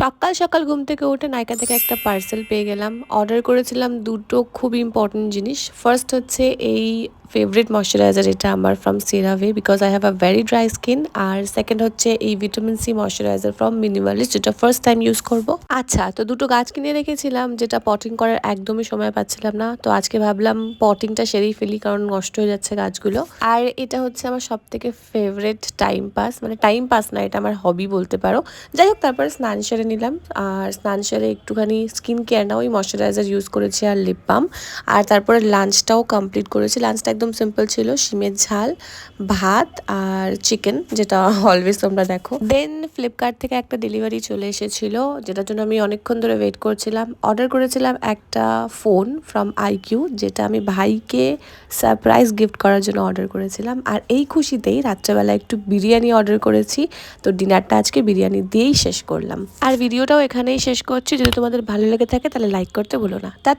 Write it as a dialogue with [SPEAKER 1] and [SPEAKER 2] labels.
[SPEAKER 1] সকাল সকাল ঘুম থেকে উঠে নাইকা থেকে একটা পার্সেল পেয়ে গেলাম। অর্ডার করেছিলাম দুটো খুব ইম্পর্টেন্ট জিনিস। ফার্স্ট হচ্ছে এই ফেভারিট ময়শ্চারাইজার, এটা আমার from CeraVe because I have a very dry skin. আর সেকেন্ড হচ্ছে এই vitamin C moisturiser from Minimalist, যেটা ফার্স্ট টাইম ইউজ করব। আচ্ছা, তো দুটো গাছ কিনে রেখেছিলাম, যেটা পটিং করার একদমই সময় পাচ্ছিলাম না। তো আজকে ভাবলাম পটিংটা সেরেই ফেলি, কারণ নষ্ট হয়ে যাচ্ছে গাছগুলো। আর এটা হচ্ছে আমার সব থেকে ফেভারিট টাইম পাস, মানে টাইম পাস না, এটা আমার হবি বলতে পারো। যাই হোক, তারপরে স্নান সেরে নিলাম। আর স্নান সেরে একটুখানি স্কিন কেয়ার না, ওই ময়শ্চারাইজার ইউজ করেছি আর লিপ বাম। আর তারপরে লাঞ্চটাও কমপ্লিট করেছি। লাঞ্চটা একদম সিম্পল ছিল, শিমের ঝাল, ভাত আর চিকেন, যেটা অলওয়েজ তোমরা দেখো। দেন ফ্লিপকার্ট থেকে একটা ডেলিভারি চলে এসেছিল, যেটার জন্য আমি অনেকক্ষণ ধরে ওয়েট করছিলাম। অর্ডার করেছিলাম একটা ফোন ফ্রম আইকিউ, যেটা আমি ভাইকে সারপ্রাইজ গিফট করার জন্য অর্ডার করেছিলাম। আর এই খুশিতেই রাত্রেবেলা একটু বিরিয়ানি অর্ডার করেছি। তো ডিনারটা আজকে বিরিয়ানি দিয়েই শেষ করলাম। আর ভিডিওটাও এখানেই শেষ করছি। যদি তোমাদের ভালো লেগে থাকে তাহলে লাইক করতে ভুলো না। টাটা।